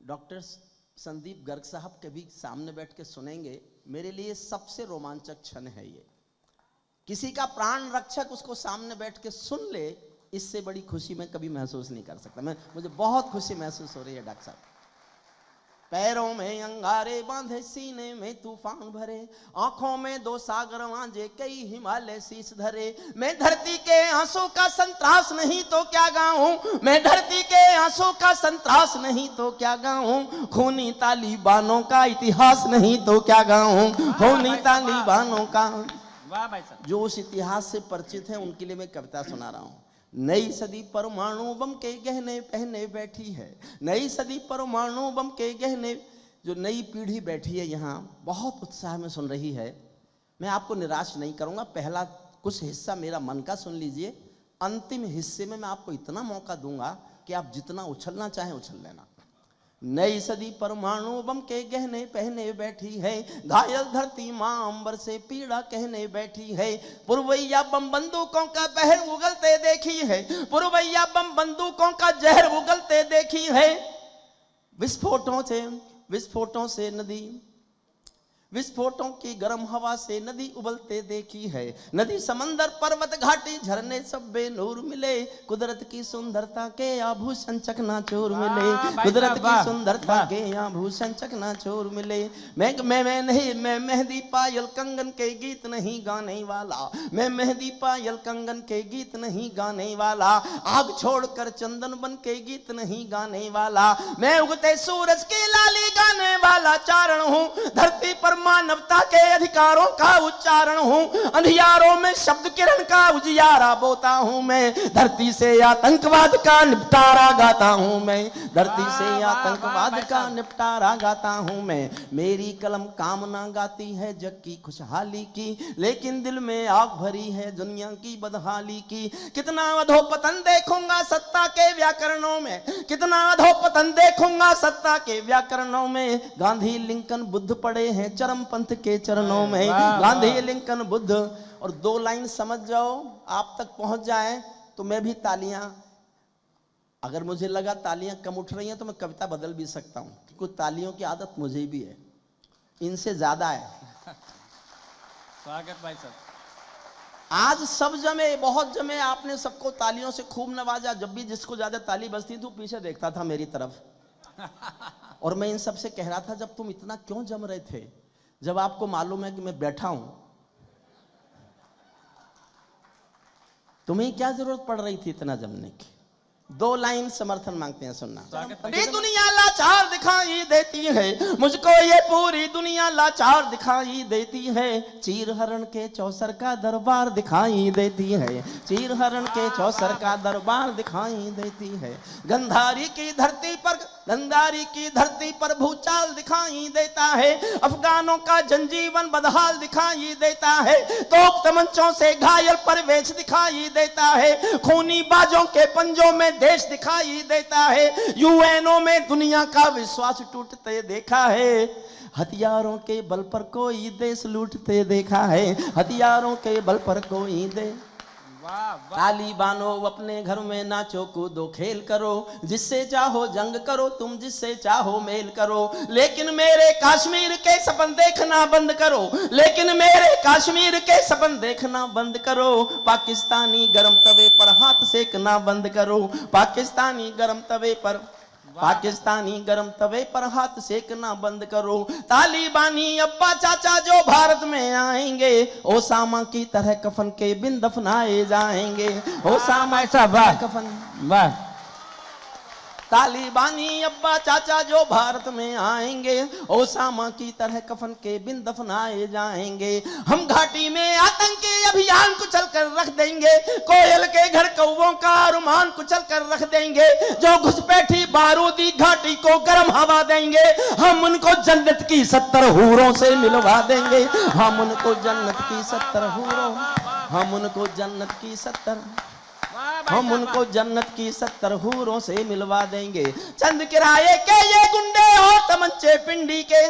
Doctor Sandeep Garg साहब कभी सामने बैठ के सुनेंगे, मेरे लिए सबसे रोमांचक क्षण है ये। किसी का प्राण रक्षक उसको सामने बैठ के सुन ले, इससे बड़ी खुशी मैं कभी महसूस नहीं कर सकता। मुझे बहुत खुशी महसूस हो रही है डॉक्टर साहब। पैरों में अंगारे बांधे, सीने में तूफान भरे, आंखों में दो सागर वांझे, कई हिमालय शीश धरे। मैं धरती के आंसू का संतरास नहीं तो क्या गाऊं, मैं धरती के आंसू का संतरास नहीं तो क्या गाऊं, खूनी तालिबानों का इतिहास नहीं तो क्या गाऊं, खूनी तालिबानों का। वाह भाई साहब। जो उस इतिहास से परिचित है उनके लिए मैं कविता सुना रहा हूं। नई सदी परमाणु बम के गहने पहने बैठी है, नई सदी परमाणु बम के गहने। जो नई पीढ़ी बैठी है यहाँ, बहुत उत्साह में सुन रही है। मैं आपको निराश नहीं करूंगा। पहला कुछ हिस्सा मेरा मन का सुन लीजिए, अंतिम हिस्से में मैं आपको इतना मौका दूंगा कि आप जितना उछलना चाहें उछल लेना। नई सदी परमाणु बम के गहने पहने बैठी है, घायल धरती मां अंबर से पीड़ा कहने बैठी है। पुरवैया बम बंदूकों का बहर उगलते देखी है, पुरवैया बम बंदूकों का जहर उगलते देखी है। विस्फोटों से नदी, विस्फोटों की गर्म हवा से नदी उबलते देखी है। नदी समंदर पर्वत घाटी झरने सब बेनूर मिले, कुदरत की सुंदरता के आभूषण चकनाचूर मिले, कुदरत की सुंदरता के आभूषण चकनाचूर मिले। मैं मेहंदी पायल कंगन के गीत नहीं गाने वाला, मैं मेहंदी पायल कंगन के गीत नहीं गाने वाला, आग छोड़कर चंदन बन के गीत नहीं गाने वाला। मैं उगते सूरज की लाली गाने वाला चारण हूँ, धरती पर मानवता के अधिकारों का उच्चारण हूं, अंधियारों में शब्द किरण का उजियारा बोता हूं मैं, धरती से आतंकवाद का निपटारा गाता हूं मैं, धरती से आतंकवाद का निपटारा गाता हूं मैं। मेरी कलम कामना गाती है जग की खुशहाली की, लेकिन दिल में आग भरी है दुनिया की बदहाली की। कितना अधोपतन देखूंगा सत्ता के व्याकरणों में, कितना अधोपतन देखूंगा सत्ता के व्याकरणों में। गांधी लिंकन बुद्ध पड़े हैं चरम पंथ के चरणों में, गांधी लिंकन बुद्ध। और दो लाइन समझ जाओ, आप तक पहुंच जाए तो मैं भी तालियां, अगर मुझे लगा तालियां कम उठ रही हैं तो मैं कविता बदल भी सकता हूं, क्योंकि तालियों की आदत मुझे भी है, इनसे ज्यादा है। स्वागत भाई साहब। आज सब जमे, बहुत जमे, आपने सबको तालियों से खूब नवाजा। जब भी जिसको ज्यादा ताली बजती थी पीछे देखता था मेरी तरफ, और मैं इन सबसे कह रहा था जब तुम इतना क्यों जम रहे थे, जब आपको मालूम है कि मैं बैठा हूं, तुम्हें क्या जरूरत पड़ रही थी इतना जमने की। दो लाइन समर्थन मांगते हैं, सुनना। ये दुनिया लाचार दिखाई देती है मुझको, ये पूरी दुनिया लाचार दिखाई देती है। चीर हरण के चौसर का दरबार दिखाई देती है, चीर हरण के चौसर का दरबार दिखाई देती है। गंधारी की धरती पर, गंधारी की धरती पर भूचाल दिखाई देता है, अफगानों का जनजीवन बदहाल दिखाई देता है। तोप तमंचों से घायल परवेश दिखाई देता है, खूनी बाजों के पंजों में देश दिखाई देता है। यूएनओ में दुनिया का विश्वास टूटते देखा है, हथियारों के बल पर कोई देश लूटते देखा है, हथियारों के बल पर कोई देश। तालिबानों अपने घर में नाचो कूदो खेल करो, जिससे चाहो जंग करो तुम, जिससे चाहो मेल करो, लेकिन मेरे कश्मीर के सपन देखना बंद करो, लेकिन मेरे कश्मीर के सपन देखना बंद करो। पाकिस्तानी गरम तवे पर हाथ सेकना बंद करो, पाकिस्तानी गरम तवे पर, पाकिस्तानी गरम तवे पर हाथ सेकना बंद करो। तालिबानी अब्बा चाचा जो भारत में आएंगे, ओसामा की तरह कफन के बिन दफनाए जाएंगे, ओसामा का कफन। वाह। तालिबानी अब्बा चाचा जो भारत में आएंगे, ओसामा की तरह कफन के बिन दफनाए जाएंगे। हम घाटी में आतंकी अभियान कुचल कर रख देंगे, कोयल के घर कौवों का अरमान कुचल कर रख देंगे। जो घुसपैठी बारूदी घाटी को गर्म हवा देंगे, हम उनको जन्नत की 70 हूरों से मिलवा देंगे, हम उनको जन्नत की 70 हूरों, हम उनको जन्नत की 70, हम उनको जन्नत की 70 हूरों से मिलवा देंगे। चंद किराए के ये गुंडे और तमंचे पिंडी के,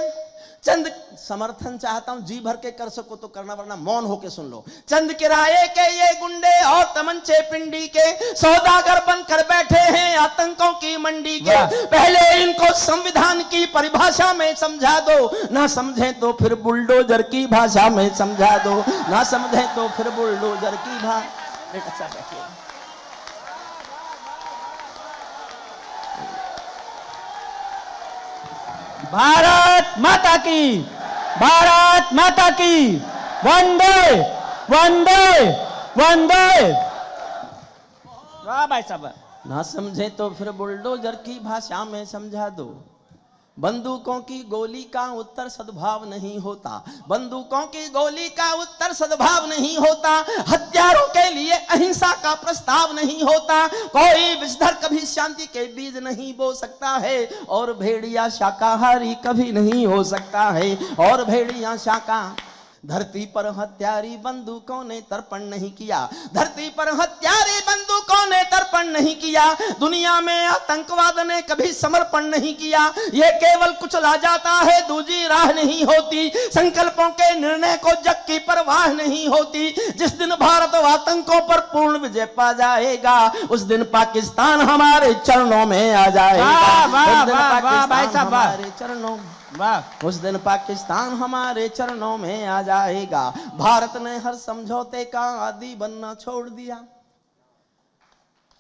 चंद समर्थन चाहता हूं, जी भर के कर सको तो करना, वरना मौन होके सुन लो। चंद किराए के ये गुंडे और तमंचे पिंडी के सौदागर बनकर बैठे हैं आतंकों की मंडी के। पहले इनको संविधान की परिभाषा में समझा दो, ना समझे तो फिर बुलडोजर की भाषा में समझा दो, ना समझे तो फिर बुलडोजर की भाषा। भारत माता की, भारत माता की, वंदे वंदे वंदे। वाह भाई साहब। ना समझे तो फिर बुलडोजर की भाषा में समझा दो। बंदूकों की गोली का उत्तर सद्भाव नहीं होता, बंदूकों की गोली का उत्तर सद्भाव नहीं होता, हथियारों के लिए अहिंसा का प्रस्ताव नहीं होता, कोई विषधर कभी शांति के बीज नहीं बो सकता है, और भेड़िया शाकाहारी कभी नहीं हो सकता है, और भेड़िया शाकाहारी। धरती पर हत्यारी बंदूकों ने तर्पण नहीं किया, धरती पर हत्यारी बंदूकों ने तर्पण नहीं किया, दुनिया में आतंकवाद ने कभी समर्पण नहीं किया। ये केवल कुचला जाता है, दूसरी राह नहीं होती, संकल्पों के निर्णय को जग की परवाह नहीं होती। जिस दिन भारत आतंकों पर पूर्ण विजय पा जाएगा, उस दिन पाकिस्तान हमारे चरणों में आ जाएगा। हमारे चरणों, उस दिन पाकिस्तान हमारे चरणों में आ जाएगा। भारत ने हर समझौते का आदी बनना छोड़ दिया।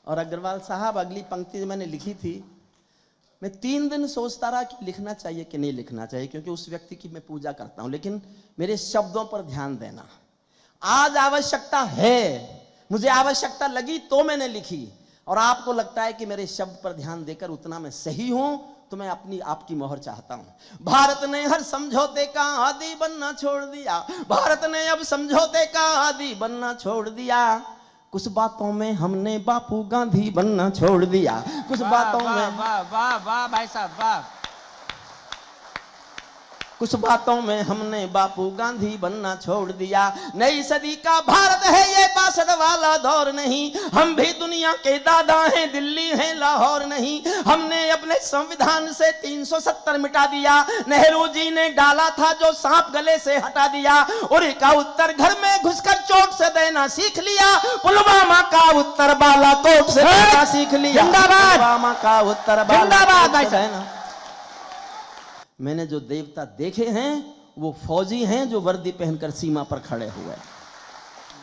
और अग्रवाल साहब, अगली पंक्ति मैंने लिखी थी, मैं 3 दिन सोचता रहा कि लिखना चाहिए कि नहीं लिखना चाहिए, क्योंकि उस व्यक्ति की मैं पूजा करता हूं, लेकिन मेरे शब्दों पर ध्यान देना। आज आवश्यकता है, मुझे आवश्यकता लगी तो मैंने लिखी, और आपको लगता है कि मेरे शब्द पर ध्यान देकर उतना मैं सही हूं, तो मैं अपनी आपकी मोहर चाहता हूं। भारत ने हर समझौते का आदी बनना छोड़ दिया, भारत ने अब समझौते का आदी बनना छोड़ दिया। कुछ बातों में हमने बापू गांधी बनना छोड़ दिया, कुछ बातों में, वाह वाह वाह भाई साहब वाह, कुछ बातों में हमने बापू गांधी बनना छोड़ दिया। नई सदी का भारत है ये 62 वाला दौर नहीं, हम भी दुनिया के दादा हैं, दिल्ली है लाहौर नहीं। हमने अपने संविधान से 370 मिटा दिया, नेहरू जी ने डाला था जो सांप गले से हटा दिया। उरी का उत्तर घर में घुसकर चोट से देना सीख लिया, पुलवामा का उत्तर बालाकोट से देना सीख लिया। पुलवामा का उत्तर बालाकोट से देना। मैंने जो देवता देखे हैं वो फौजी हैं जो वर्दी पहनकर सीमा पर खड़े हुए।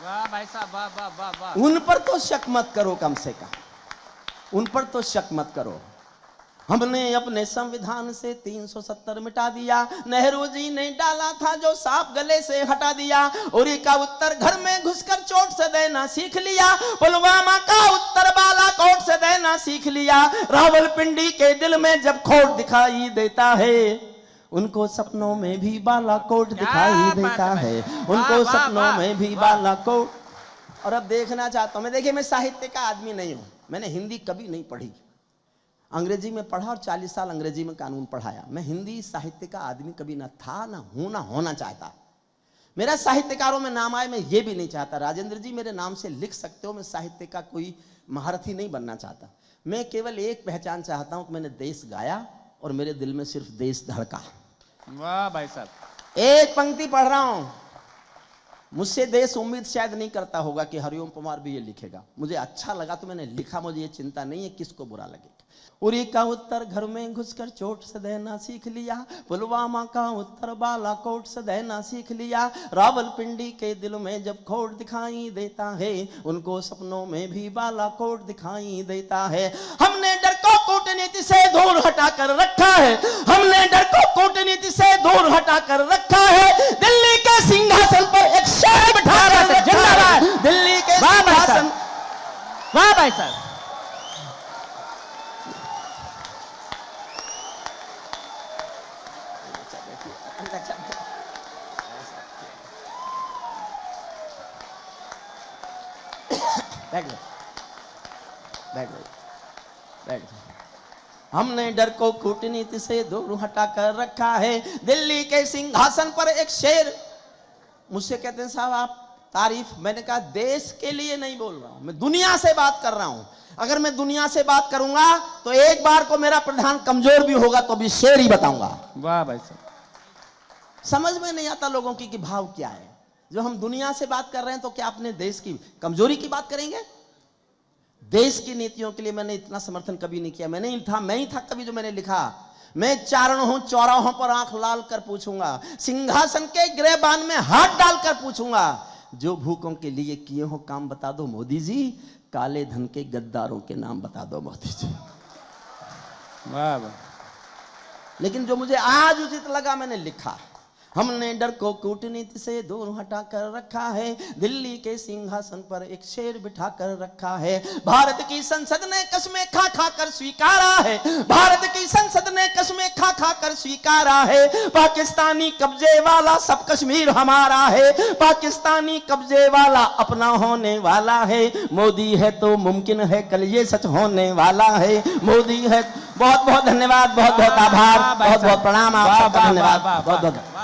वाह भाई साहब वाह वाह वाह वाह। उन पर तो शक मत करो, कम से कम उन पर तो शक मत करो। हमने अपने संविधान से 370 मिटा दिया, नेहरू जी ने डाला था जो सांप गले से हटा दिया। उरी का उत्तर घर में घुसकर चोट से देना सीख लिया, पुलवामा का उत्तर बालाकोट से देना सीख लिया। रावलपिंडी के दिल में जब खोट दिखाई देता है, उनको सपनों में भी बालाकोट दिखाई देता है, उनको सपनों में भी बालाकोट। और अब देखना चाहता हूं मैं, देखिए मैं साहित्य का आदमी नहीं हूं, मैंने हिंदी कभी नहीं पढ़ी, अंग्रेजी में पढ़ा और 40 साल अंग्रेजी में कानून पढ़ाया। मैं हिंदी साहित्य का आदमी कभी ना था, ना हूं, ना होना चाहता। मेरा साहित्यकारों में नाम आए मैं ये भी नहीं चाहता। राजेंद्र जी मेरे नाम से लिख सकते हो, मैं साहित्य का कोई महारथी नहीं बनना चाहता। मैं केवल एक पहचान चाहता हूं कि मैंने देश गाया और मेरे दिल में सिर्फ देश धड़का। वाह भाई साहब। एक पंक्ति पढ़ रहा हूं, मुझसे देश उम्मीद शायद नहीं करता होगा कि हरिओम कुमार भी ये लिखेगा, मुझे अच्छा लगा तो मैंने लिखा, मुझे ये चिंता नहीं है किसको बुरा लगे। उरी का उत्तर घर में घुसकर चोट से देना सीख लिया, पुलवामा का उत्तर बालाकोट से देना सीख लिया। रावलपिंडी के दिल में जब खोट दिखाई देता है, उनको सपनों में भी बालाकोट दिखाई देता है। हमने डर को कूटनीति से दूर हटा कर रखा है, हमने डर को कूटनीति से दूर हटा कर रखा है। दिल्ली के सिंहासन पर एक शेर बिठा कर रखा है, दिल्ली के सिंहासन। वाह भाई साहब। हमने डर को कूटनीति से दूर हटा कर रखा है, दिल्ली के सिंहासन पर एक शेर। मुझसे कहते हैं साहब आप तारीफ, मैंने कहा देश के लिए नहीं बोल रहा हूं, मैं दुनिया से बात कर रहा हूं। अगर मैं दुनिया से बात करूंगा तो एक बार को मेरा प्रधान कमजोर भी होगा तो भी शेर ही बताऊंगा। वाह भाई साहब। समझ में नहीं आता लोगों की कि भाव क्या है। जो हम दुनिया से बात कर रहे हैं तो क्या अपने देश की कमजोरी की बात करेंगे? देश की नीतियों के लिए मैंने इतना समर्थन कभी नहीं किया। मैं ही था कभी जो मैंने लिखा, मैं चारणों चौराहों पर आंख लाल कर पूछूंगा, सिंहासन के गिरेबान में हाथ डालकर पूछूंगा, जो भूखों के लिए किए हो काम बता दो मोदी जी, काले धन के गद्दारों के नाम बता दो मोदी जी। वाह वाह। लेकिन जो मुझे आज उचित लगा मैंने लिखा। हमने डर को कूटनीति से दूर हटा कर रखा है, दिल्ली के सिंहासन पर एक शेर बिठा कर रखा है। भारत की संसद ने कस्में खा खा कर स्वीकारा है, भारत की संसद ने कस्में खा खा कर स्वीकारा है, पाकिस्तानी कब्जे वाला सब कश्मीर हमारा है, पाकिस्तानी कब्जे वाला अपना होने वाला है, मोदी है तो मुमकिन है कल ये सच होने वाला है, मोदी है। बहुत बहुत धन्यवाद, बहुत बहुत आभार, बहुत बहुत प्रणाम, आप सबका धन्यवाद, बहुत बहुत।